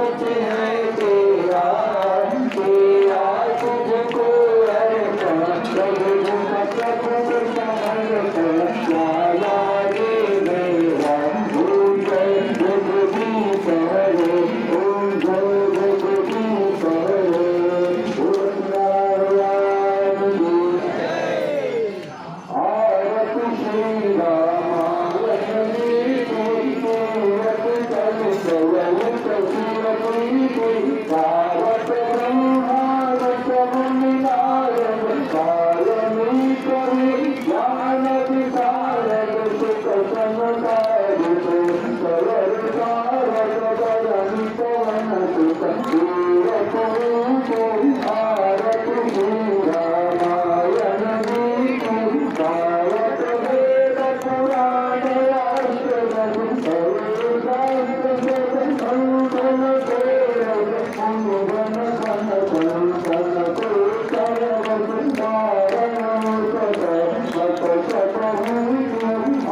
कुछ है तेरा, तेरा तुझको अर्पण, सब झुक सब समर्पण, लाला रे मेरा ओम जय जगदीश हरे, ओम जय जगदीश हरे, ओम नारायण आरती श्री राम लक्ष्मी पूरत जल जयंत शीरती भारत ब्रह्मांड मुनि नारद कालनी कवि ज्ञान विशारद सुख समकारी सरल कारक बरनि पवन सुत तीरथ रूप आरती श्री रामायण जी की गावत वेद पुराण राष्ट्रपति सर्वशास्त्र वेद अनुगण सन सन सन कुशलवत नारायण सत सत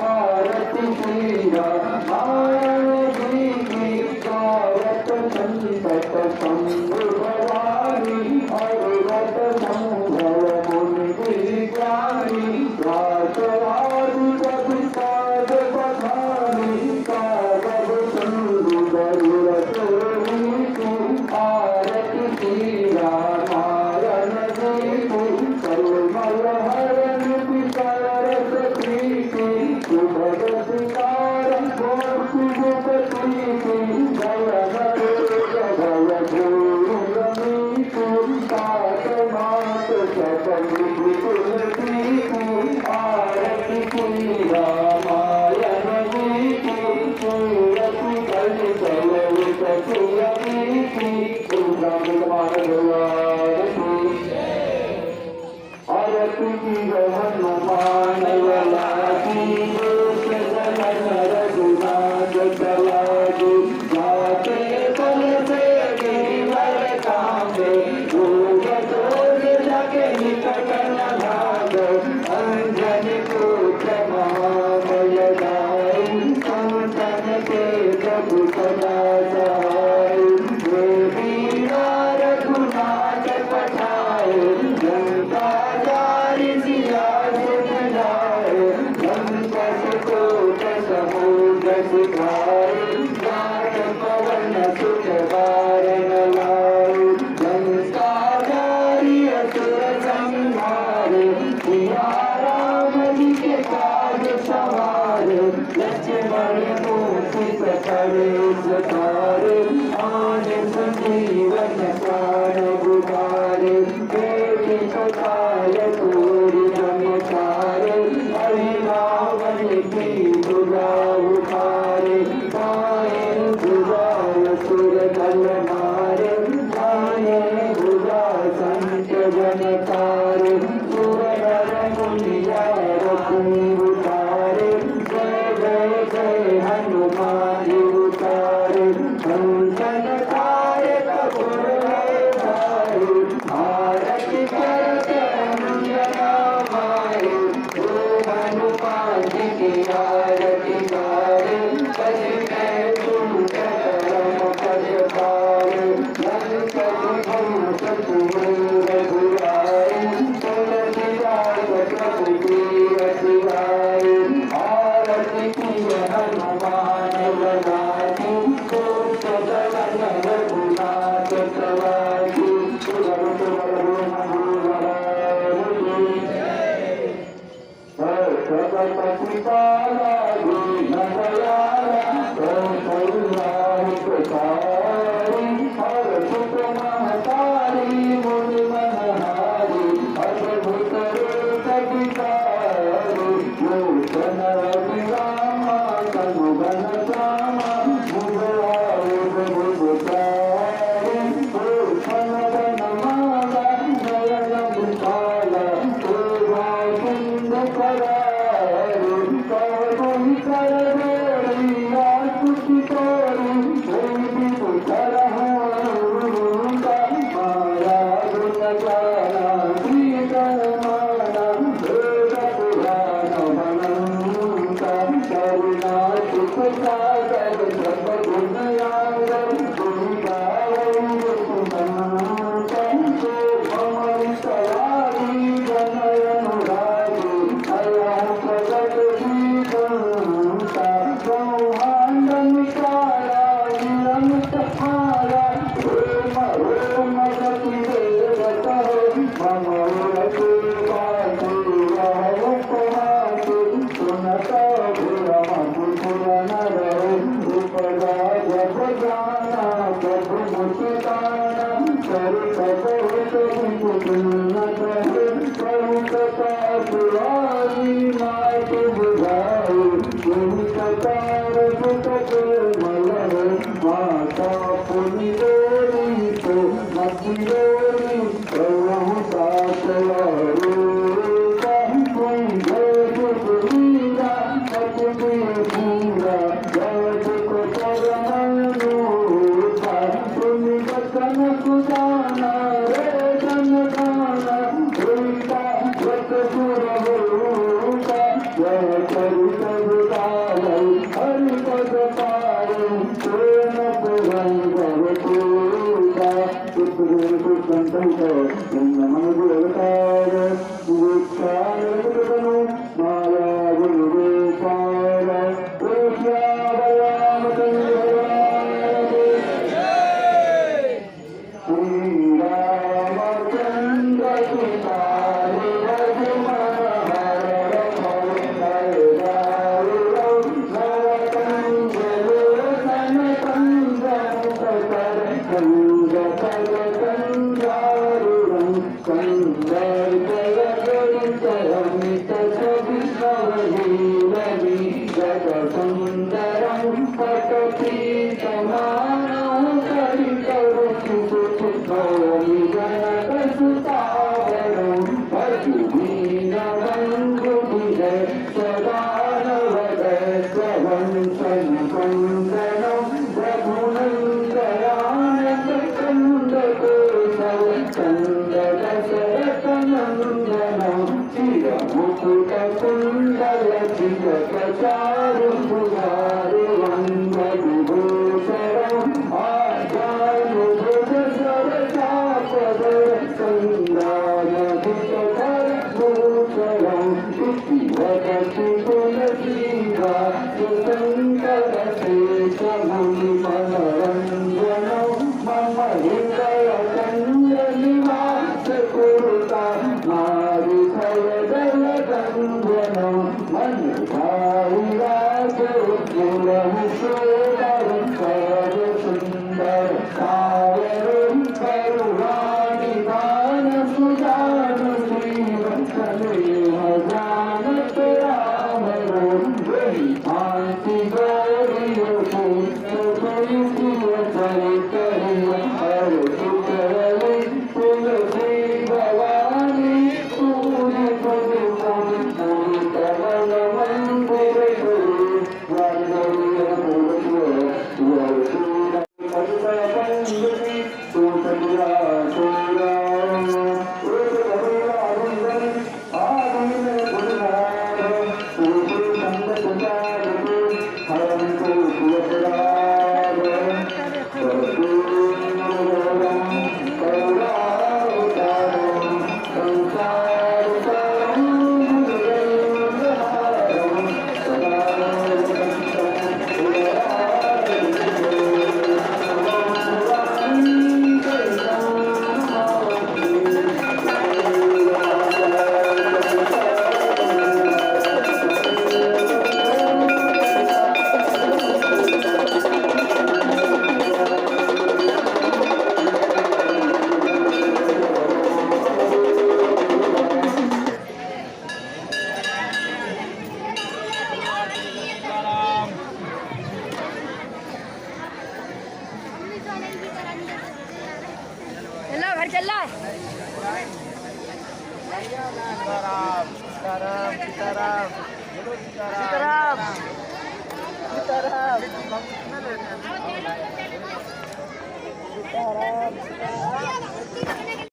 आरती श्री रामायण जी की गावत संतत संग भवानी अवगत संभव मुनि विज्ञानी राजवादी कविताद पठानी कागज सिंधु गरुड़ चोरी आरती श्री रामायण जी की कलमल हरण पितरस प्रीति सुभग सितार गोपी गोपति की जय हरे जय भूमि तात मात सकल तुलसी की आरती श्री रामायण जी की सूरति कल चलित सुयति की उदाहरण आरती की हनुमान लला की देश जगन रघुनाथ चलागी जाते बल से गिरिवर कांबे भूग तोड़ लगे निकट न भाग अंजन पुत्र महाबल दाई संतन के प्रभु सदा सहाय देवी रघुनाथ पठाए लंका जारी सिया सुनाए लंका कोट समुद्र सिखाए जात पवन सुत वारण लाए लंका जारी असुर संहारे सिया राम जी के काज सवारे लक्ष्मण मूर्ति पकड़े सतारे आन संजीवन प्राण गुबारे बेटी पकाय पूरी नमस्कारे अभिभावन की दुरा उठारे पाए दुराय सुर दल मारे पाए दुरा संत जनकारे सुर नर मुनिया रघु उतारे जय जय जय हनुमान उतारे कंचन काय कपूर भाई आरती करते अंजना माए ओ हनुमान जी की आरती गाए कभी मैं तुम करम कर पाए लंक हम सतुर रघुराए तुलसी दास प्रभु की रघुराए आरती की हनुमान लगा की कोट जगन रघुनाथ सवारी सरस्वती पाला दीनदयाला कौसल्याहि प्रसारी हर सुत महतारी मुनि मनहारी अद्भुत रूप विचारी लोचन रघुरामा तनुगन श्यामा मुरारी बुधचारी भूषण वनमाला नयन विशाला शोभा कुंद करारी कवि कर जोड़िया तुझी तोरी देवी पुत्र होता माया गुण जाना श्रीधर माना वेद पुराण मनंता करुणा सुख सागर सब गुण यागर